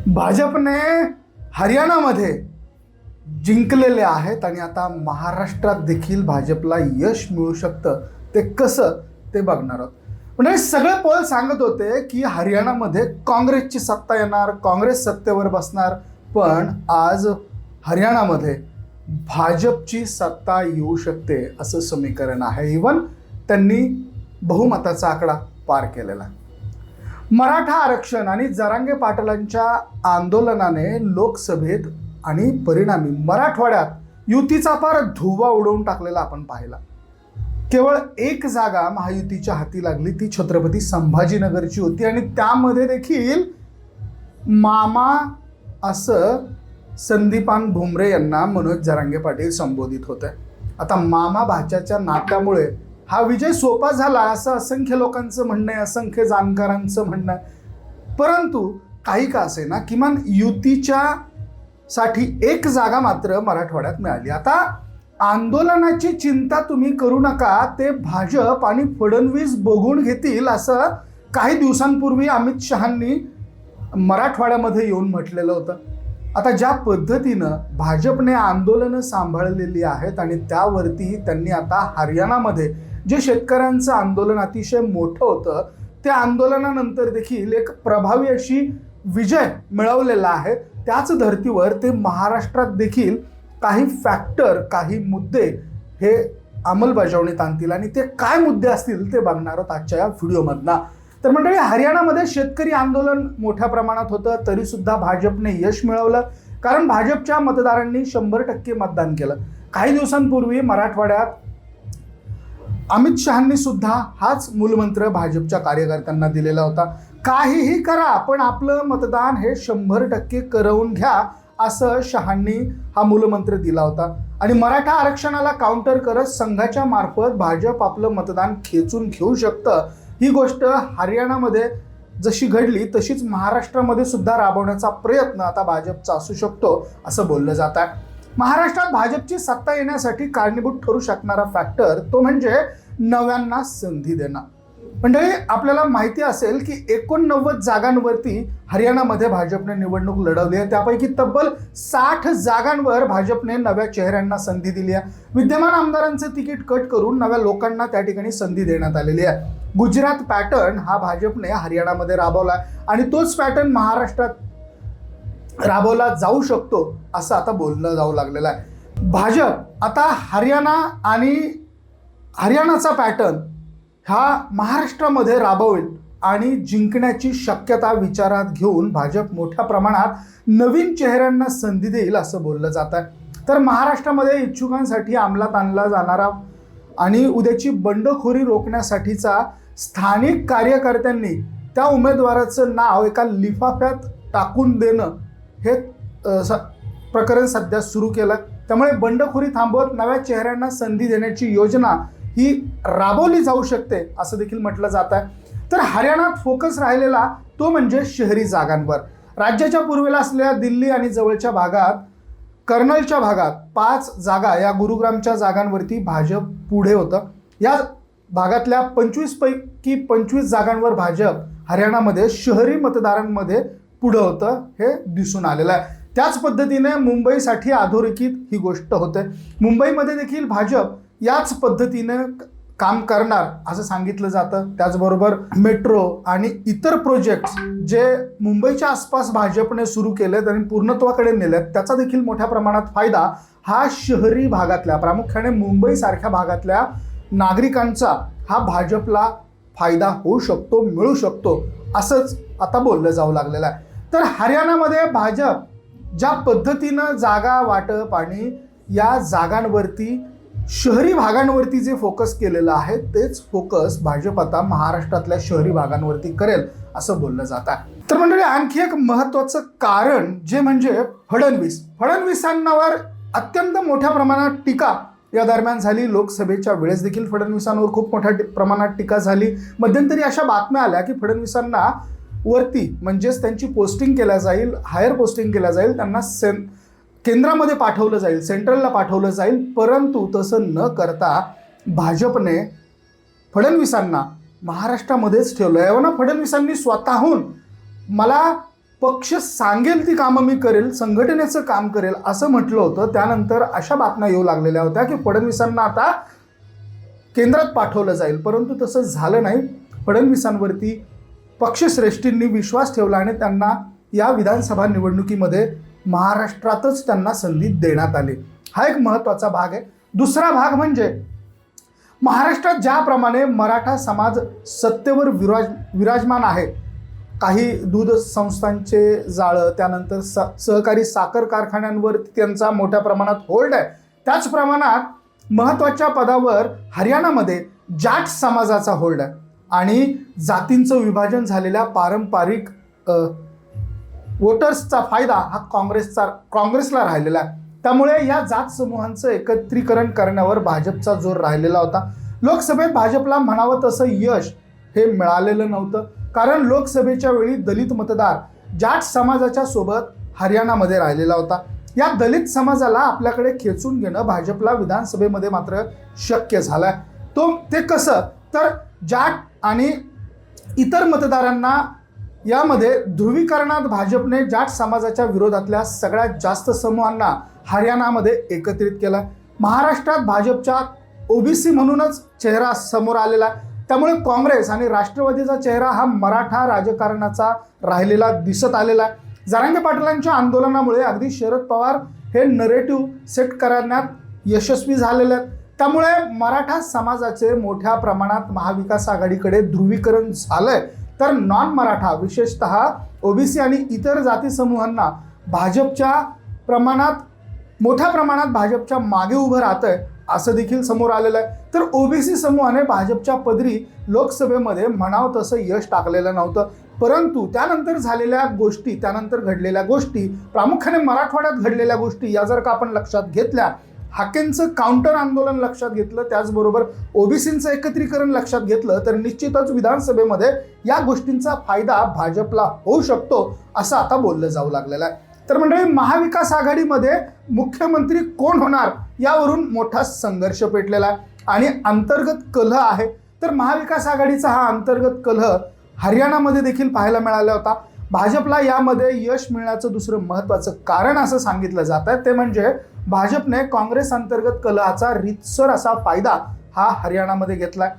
भाजपने हरियाणामध्ये जिंकलेले आहेत आणि आता महाराष्ट्रात देखील भाजपला यश मिळू शकतं. ते कसं ते बघणार आहोत. म्हणजे सगळे पोल सांगत होते की हरियाणामध्ये काँग्रेसची सत्ता येणार, काँग्रेस सत्तेवर बसणार. पण आज हरियाणामध्ये भाजपची सत्ता येऊ शकते असं समीकरण आहे. इव्हन त्यांनी बहुमताचा आकडा पार केलेला. मराठा आरक्षण आणि जरांगे पाटलांच्या आंदोलनाने लोकसभेत आणि परिणामी मराठवाड्यात युतीचा फार धुव्वा उडवून टाकलेला आपण पाहिला. केवळ एक जागा महायुतीच्या हाती लागली, ती छत्रपती संभाजीनगरची होती आणि त्यामध्ये देखील मामा असं संदीपान भुमरे यांना मनोज जरांगे पाटील संबोधित होते. आता मामा भाच्याच्या नात्यामुळे हा विजय सोपा झाला असं असंख्य लोकांचं म्हणणं आहे, असंख्य जाणकारांचं म्हणणं आहे. परंतु काही का असे ना, किमान युतीच्या साठी एक जागा मात्र मराठवाड्यात मिळाली. आता आंदोलनाची चिंता तुम्ही करू नका, ते भाजप आणि फडणवीस बघून घेतील असं काही दिवसांपूर्वी अमित शहांनी मराठवाड्यामध्ये येऊन म्हटलेलं होतं. आता ज्या पद्धतीनं भाजपने आंदोलनं सांभाळलेली आहेत आणि त्यावरती त्यांनी आता हरियाणामध्ये जे शेतकऱ्यांचं आंदोलन अतिशय मोठं होतं, त्या आंदोलनानंतर देखील एक प्रभावी अशी विजय मिळवलेला आहे. त्याच धर्तीवर ते महाराष्ट्रात देखील काही फॅक्टर, काही मुद्दे हे अंमलबजावणीत आणतील आणि ते काय मुद्दे असतील ते बघणार आहोत आजच्या या व्हिडिओमधनं. तर मंडळी, हरियाणामध्ये शेतकरी आंदोलन मोठ्या प्रमाणात होतं, तरी सुद्धा भाजपने यश मिळवलं, कारण भाजपच्या मतदारांनी 100% मतदान केलं. काही दिवसांपूर्वी मराठवाड्यात अमित शहांनी सुद्धा हाच मूलमंत्र भाजपच्या कार्यकर्त्यांना दिलेला होता. काहीही करा पण आपलं मतदान हे 100% करवून घ्या, असं शहांनी हा मूलमंत्र दिला होता. आणि मराठा आरक्षणाला काउंटर करत संघाच्या मार्फत भाजप आपलं मतदान खेचून घेऊ शकतं. ही गोष्ट हरियाणामध्ये जशी घडली तशीच महाराष्ट्रामध्ये सुद्धा राबवण्याचा प्रयत्न आता भाजपचा असू शकतो असं बोललं जात आहे. महाराष्ट्रात भाजपची सत्ता येण्यासाठी कारणीभूत ठरू शकणारा फॅक्टर तो म्हणजे नव्यांना संधी देणं. म्हणजे आपल्याला माहिती असेल की 89 जागांवरती हरियाणामध्ये भाजपने निवडणूक लढवली आहे. त्यापैकी तब्बल 60 जागांवर भाजपने नव्या चेहऱ्यांना संधी दिली आहे. विद्यमान आमदारांचं तिकीट कट करून नव्या लोकांना त्या ठिकाणी संधी देण्यात आलेली आहे. गुजरात पॅटर्न हा भाजपने हरियाणामध्ये राबवला आणि तोच पॅटर्न महाराष्ट्रात राबवला जाऊ शकतो असं आता बोललं जाऊ लागलेलं आहे. भाजप आता हरियाणाचा पॅटर्न हा महाराष्ट्रामध्ये राबवेल आणि जिंकण्याची शक्यता विचारात घेऊन भाजप मोठ्या प्रमाणात नवीन चेहऱ्यांना संधी देईल असं बोललं जात आहे. तर महाराष्ट्रामध्ये इच्छुकांसाठी अंमलात आणला जाणारा आणि उद्याची बंडखोरी रोखण्यासाठीचा स्थानिक कार्यकर्त्यांनी त्या उमेदवाराचं नाव एका लिफाफ्यात टाकून देणं हे प्रकरण सध्या सुरू केलं. त्यामुळे बंडखोरी थांबवत नव्या चेहऱ्यांना संधी देण्याची योजना ही राबवली जाऊ शकते असं देखील म्हटलं जात आहे. तर हरियाणात फोकस राहिलेला तो म्हणजे शहरी जागांवर. राज्याच्या पूर्वेला असलेल्या दिल्ली आणि जवळच्या भागात, कर्नलच्या भागात 5 जागा या गुरुग्रामच्या जागांवरती भाजप पुढे होतं. या भागातल्या 25 पैकी 25 जागांवर भाजप हरियाणामध्ये शहरी मतदारांमध्ये पुढं होतं हे दिसून आलेलं आहे. त्याच पद्धतीने मुंबईसाठी अधोरेखित ही गोष्ट होते. मुंबईमध्ये देखील भाजप याच पद्धतीने काम करणार असं सांगितलं जातं. त्याचबरोबर मेट्रो आणि इतर प्रोजेक्ट्स जे मुंबईच्या आसपास भाजपने सुरू केलेत आणि पूर्णत्वाकडे नेलेत, त्याचा देखील मोठ्या प्रमाणात फायदा हा शहरी भागातल्या, प्रामुख्याने मुंबईसारख्या भागातल्या नागरिकांचा हा भाजपला फायदा होऊ शकतो, मिळू शकतो असंच आता बोललं जाऊ लागलेलं आहे. तर हरियाणामध्ये भाजप ज्या पद्धतीनं जागा वाटप आणि या जागांवरती शहरी भागांवरती जे फोकस केलेलं आहे तेच फोकस भाजप आता महाराष्ट्रातल्या शहरी भागांवरती करेल असं बोललं जात आहे. तर मंडळी, आणखी एक महत्त्वाचं कारण जे म्हणजे फडणवीसांवर अत्यंत मोठ्या प्रमाणात टीका या दरम्यान झाली. लोकसभेच्या वेळेस देखील फडणवीसांवर खूप मोठ्या प्रमाणात टीका झाली. मध्यंतरी अशा बातम्या आल्या की फडणवीसांना वरती म्हणजेच त्यांची पोस्टिंग केल्या जाईल, हायर पोस्टिंग केल्या जाईल, त्यांना केंद्रामध्ये पाठवलं जाईल, सेंट्रलला पाठवलं जाईल. परंतु तसं न करता भाजपने फडणवीसांना महाराष्ट्रामध्येच ठेवलं. एवढा फडणवीसांनी स्वतःहून मला पक्ष सांगेल ती कामं मी करेल, संघटनेचं काम करेल असं म्हटलं होतं. त्यानंतर अशा बातम्या येऊ लागलेल्या होत्या की फडणवीसांना आता केंद्रात पाठवलं जाईल, परंतु तसं झालं नाही. फडणवीसांवरती पक्षश्रेष्ठींनी विश्वास ठेवला आणि त्यांना या विधानसभा निवडणुकीमध्ये महाराष्ट्रातच त्यांना संधी देण्यात आली. हा एक महत्त्वाचा भाग आहे. दुसरा भाग म्हणजे महाराष्ट्रात ज्याप्रमाणे मराठा समाज सत्तेवर विराजमान आहे, काही दूध संस्थांचे जाळं, त्यानंतर सहकारी साखर कारखान्यांवर त्यांचा मोठ्या प्रमाणात होल्ड आहे, त्याच प्रमाणात महत्त्वाच्या पदावर हरियाणामध्ये जाट समाजाचा होल्ड आहे आणि जातींचं विभाजन झालेल्या पारंपरिक वोटर्सचा फायदा हा काँग्रेसला राहिलेला आहे. त्यामुळे या जात समूहांचं एकत्रीकरण करण्यावर भाजपचा जोर राहिलेला होता. लोकसभेत भाजपला म्हणावं तसं यश हे मिळालेलं नव्हतं, कारण लोकसभेच्या वेळी दलित मतदार जाट समाजाच्या सोबत हरियाणामध्ये राहिलेला होता. या दलित समाजाला आपल्याकडे खेचून घेणं भाजपला विधानसभेमध्ये मात्र शक्य झालंय. ते कसं, तर जाट आणि इतर मतदारांना यामध्ये ध्रुवीकरणात भाजपने जाट समाजाच्या विरोधातल्या सगळ्यात जास्त समूहांना हरियाणामध्ये एकत्रित केलं. महाराष्ट्रात भाजपच्या ओबीसी म्हणूनच चेहरा समोर आलेला, त्यामुळे काँग्रेस आणि राष्ट्रवादीचा चेहरा हा मराठा राजकारणाचा राहिलेला दिसत आलेला. जरांगे पाटलांच्या आंदोलनामुळे अगदी शरद पवार हे नरेटिव्ह सेट करण्यात यशस्वी झालेले आहेत. त्यामुळे मराठा समाजाचे मोठ्या प्रमाणात महाविकास आघाडीकडे ध्रुवीकरण झालंय, तर नॉन मराठा विशेषतः ओबीसी आणि इतर जाती समूहांना मोठ्या प्रमाणात भाजपच्या मागे उभं राहतंय असं देखील समोर आलेलं आहे. तर ओबीसी समूहाने भाजपच्या पदरी लोकसभेमध्ये म्हणावं तसं यश टाकलेलं नव्हतं, परंतु त्यानंतर घडलेल्या गोष्टी, प्रामुख्याने मराठवाड्यात घडलेल्या गोष्टी या जर का आपण लक्षात घेतल्या, हाकेंचं काउंटर आंदोलन लक्षात घेतलं, त्याचबरोबर ओबीसींचं एकत्रीकरण लक्षात घेतलं, तर निश्चितच विधानसभेमध्ये या गोष्टींचा फायदा भाजपला होऊ शकतो असं आता बोललं जाऊ लागलेलं आहे. तर मंडळी, महाविकास आघाडीमध्ये मुख्यमंत्री कोण होणार यावरून मोठा संघर्ष पेटलेला आहे आणि अंतर्गत कलह आहे. तर महाविकास आघाडीचा हा अंतर्गत कलह हरियाणामध्ये देखील पाहायला मिळाला होता. भाजपला यामध्ये यश मिळण्याचं दुसरं महत्त्वाचं कारण असं सांगितलं जात आहे, ते म्हणजे भाजपने काँग्रेस अंतर्गत कलहाचा रीतसर असा फायदा हा हरियाणामध्ये घेतलाय.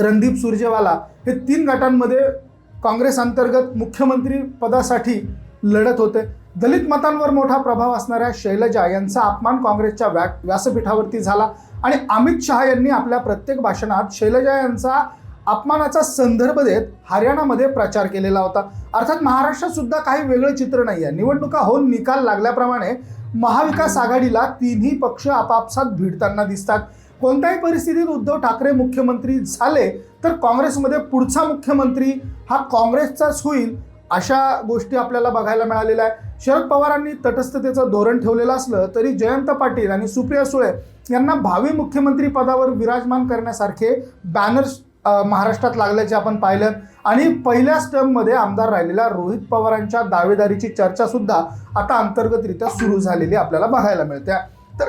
रणदीप सुरजेवाला हे 3 गटांमध्ये काँग्रेस अंतर्गत मुख्यमंत्री पदासाठी लढत होते. दलित मतांवर मोठा प्रभाव असणाऱ्या शैलजा यांचा अपमान काँग्रेसच्या व्यासपीठावरती झाला आणि अमित शहा यांनी आपल्या प्रत्येक भाषणात शैलजा यांचा अपमानाचा संदर्भ देत हरियाणामध्ये प्रचार केलेला होता. अर्थात महाराष्ट्रात सुद्धा काही वेगळं चित्र नाही आहे. निवडणुका होऊन निकाल लागल्याप्रमाणे महाविकास आघाडीला तिन्ही पक्ष आपापसात भिडताना दिसतात. कोणत्याही परिस्थितीत उद्धव ठाकरे मुख्यमंत्री झाले तर काँग्रेसमध्ये पुढचा मुख्यमंत्री हा काँग्रेसचाच होईल, अशा गोष्टी आपल्याला बघायला मिळालेल्या आहे. शरद पवारांनी तटस्थतेचं धोरण ठेवलेलं असलं तरी जयंत पाटील आणि सुप्रिया सुळे यांना भावी मुख्यमंत्री पदावर विराजमान करण्यासारखे बॅनर्स महाराष्ट्रात लागल्याचे आपण पाहिलं आणि पहिल्या स्टर्ममध्ये आमदार राहिलेल्या रोहित पवारांच्या दावेदारीची चर्चा सुद्धा आता अंतर्गतरित्या सुरू झालेली आपल्याला बघायला मिळते. तर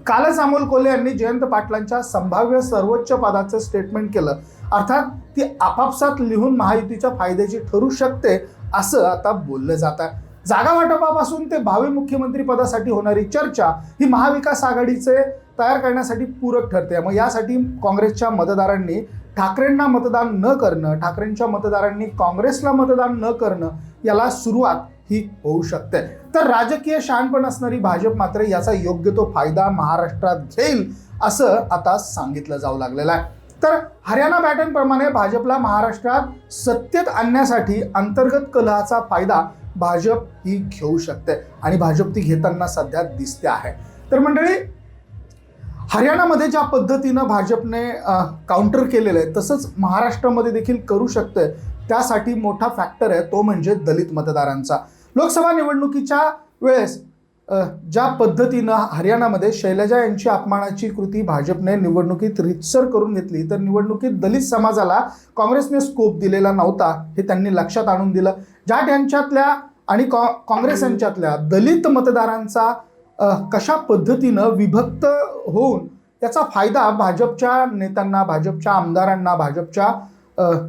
कालच अमोल कोल्हे यांनी जयंत पाटलांच्या संभाव्य सर्वोच्च पदाचं स्टेटमेंट केलं. अर्थात ती आपापसात लिहून महायुतीच्या फायद्याची ठरू शकते असं आता बोललं जात आहे. जागा वाटपापासून ते भावी मुख्यमंत्री पदासाठी होणारी चर्चा ही महाविकास आघाडीचे तयार करण्यासाठी पूरक ठरते. मग यासाठी काँग्रेसच्या मतदारांनी ठाकरेंना मतदान न करणं, ठाकरेंच्या मतदारांनी काँग्रेसला मतदान न करणं याला सुरुवात ही होऊ शकते. तर राजकीय शहाणपण असणारी भाजप मात्र याचा योग्य तो फायदा महाराष्ट्रात घेईल असं आता सांगितलं जाऊ लागलेलं आहे. तर हरियाणा पॅटर्न प्रमाणे भाजपला महाराष्ट्रात सत्तेत आणण्यासाठी अंतर्गत कलहाचा फायदा भाजप ही घेऊ शकते आणि भाजप ती घेताना सध्या दिसते आहे. तर मंडळी, हरियाणामध्ये ज्या पद्धतीनं भाजपने काउंटर केलेलं आहे तसंच महाराष्ट्रामध्ये देखील करू शकते. त्यासाठी मोठा फॅक्टर आहे तो म्हणजे दलित मतदारांचा. लोकसभा निवडणुकीच्या वेळेस ज्या पद्धतीनं हरियाणामध्ये शैलजा यांची अपमानाची कृती भाजपने निवडणुकीत रीतसर करून घेतली, तर निवडणुकीत दलित समाजाला काँग्रेसने स्कोप दिलेला नव्हता हे त्यांनी लक्षात आणून दिलं. जाट यांच्यातल्या आणि काँग्रेस यांच्यातल्या दलित मतदारांचा कशा पद्धतीनं विभक्त होऊन त्याचा फायदा भाजपच्या नेत्यांना, भाजपच्या आमदारांना, भाजपच्या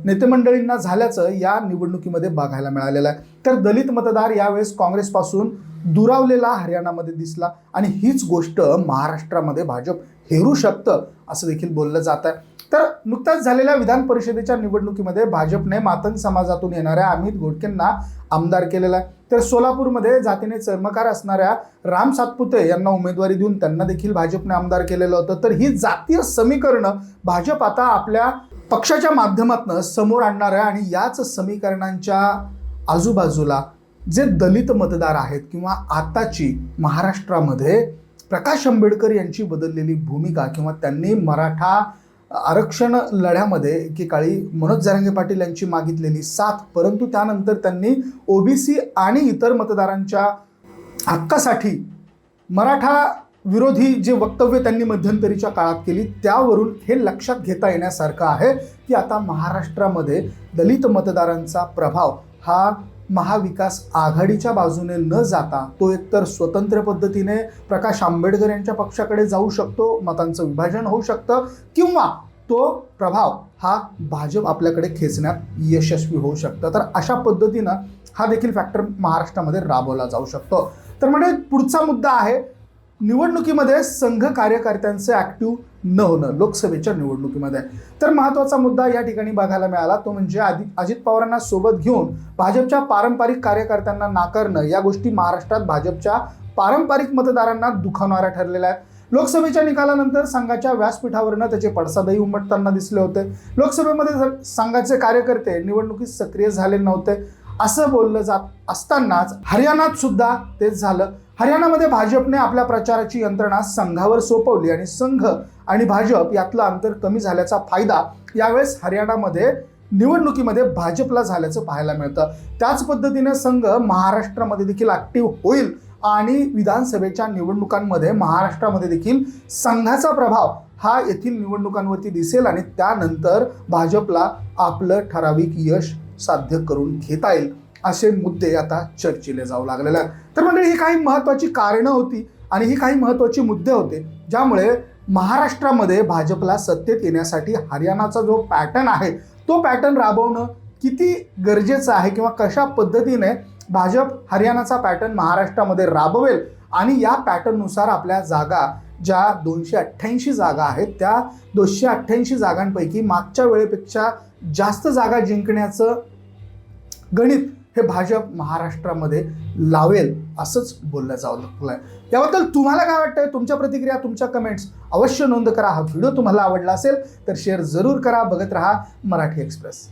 नेते मंडळींना झाल्याचं या निवडणुकीमध्ये बघायला मिळालेलं आहे. तर दलित मतदार यावेळेस काँग्रेसपासून दुरावलेला हरियाणामध्ये दिसला आणि हीच गोष्ट महाराष्ट्रामध्ये भाजप हेरू शकतं असं देखील बोललं जात आहे. तर नुकत्याच झालेल्या विधान परिषदेच्या निवडणुकीमध्ये भाजपने मातंग समाजातून येणाऱ्या अमित घोडकेंना आमदार केलेला आहे. तर सोलापूरमध्ये जातीने चर्मकार असणाऱ्या राम सातपुते यांना उमेदवारी देऊन त्यांना देखील भाजपने आमदार केलेलं होतं. तर ही जातीय समीकरणं भाजप आता आपल्या पक्षाच्या माध्यमातून समोर आणणार आहे आणि याच समीकरणांच्या आजूबाजूला जे दलित मतदार आहेत किंवा आताची महाराष्ट्रामध्ये प्रकाश आंबेडकर यांची बदललेली भूमिका किंवा त्यांनी मराठा आरक्षण लढ्यामध्ये एकेकाळी मनोज जरांगे पाटील यांची मागितलेली साथ, परंतु त्यानंतर त्यांनी ओबीसी आणि इतर मतदारांच्या हक्कासाठी मराठा विरोधी जे वक्तव्य त्यांनी मध्यंतरीच्या काळात केली त्यावरून हे लक्षात घेता येण्यासारखं आहे की आता महाराष्ट्रामध्ये दलित मतदारांचा प्रभाव हा महाविकास आघाडीच्या बाजूने न जाता तो एकतर स्वतंत्र पद्धतीने प्रकाश आंबेडकर यांच्या पक्षाकडे जाऊ शकतो, मतांचं विभाजन होऊ शकतं, किंवा तो प्रभाव हा भाजप आपल्याकडे खेचण्यात यशस्वी होऊ शकतं. तर अशा पद्धतीनं हा देखील फॅक्टर महाराष्ट्रामध्ये राबवला जाऊ शकतो. तर म्हणजे पुढचा मुद्दा आहे निवडणुकीमध्ये संघ कार्यकर्त्यांचे ऍक्टिव्ह न होणं लोकसभेच्या निवडणुकीमध्ये. तर महत्त्वाचा मुद्दा या ठिकाणी बघायला मिळाला तो म्हणजे अजित पवारांना सोबत घेऊन भाजपच्या पारंपरिक कार्यकर्त्यांना नाकारणं. या गोष्टी महाराष्ट्रात भाजपच्या पारंपरिक मतदारांना दुखावणाऱ्या ठरलेल्या आहेत. लोकसभेच्या निकालानंतर संघाच्या व्यासपीठावरनं त्याचे पडसादही उमटताना दिसले होते. लोकसभेमध्ये संघाचे कार्यकर्ते निवडणुकीत सक्रिय झाले नव्हते असं बोललं जात असतानाच हरियाणात सुद्धा तेच झालं. हरियाणामध्ये भाजपने आपल्या प्रचाराची यंत्रणा संघावर सोपवली आणि संघ आणि भाजप यातलं अंतर कमी झाल्याचा फायदा यावेळेस हरियाणामध्ये निवडणुकीमध्ये भाजपला झाल्याचं पाहायला मिळतं. त्याच पद्धतीने संघ महाराष्ट्रामध्ये देखील ऍक्टिव्ह होईल आणि विधानसभेच्या निवडणुकांमध्ये महाराष्ट्रामध्ये देखील संघाचा प्रभाव हा येथील निवडणुकांवरती दिसेल आणि त्यानंतर भाजपला आपलं ठराविक यश साध्य करून घेता येईल असे मुद्दे आता चर्चेले जाऊ लागलेले आहेत. तर म्हणजे ही काही महत्त्वाची कारणं होती आणि ही काही महत्त्वाचे मुद्दे होते ज्यामुळे महाराष्ट्रामध्ये भाजपला सत्तेत येण्यासाठी हरियाणाचा जो पॅटर्न आहे तो पॅटर्न राबवणं किती गरजेचं आहे किंवा कशा पद्धतीने भाजप हरियाणाचा पॅटर्न महाराष्ट्रामध्ये राबवेल आणि या पॅटर्ननुसार आपल्या जागा ज्या 288 जागा आहेत त्या 288 जागांपैकी मागच्या वेळेपेक्षा जास्त जागा जिंकण्याचं गणित हे भाजप महाराष्ट्रामध्ये लावेल असंच बोललं जाऊ लागलंय. याबद्दल तुम्हाला काय वाटतंय? तुमच्या प्रतिक्रिया, तुमच्या कमेंट्स अवश्य नोंद करा. हा व्हिडिओ तुम्हाला आवडला असेल तर शेअर जरूर करा. बघत रहा मराठी एक्सप्रेस.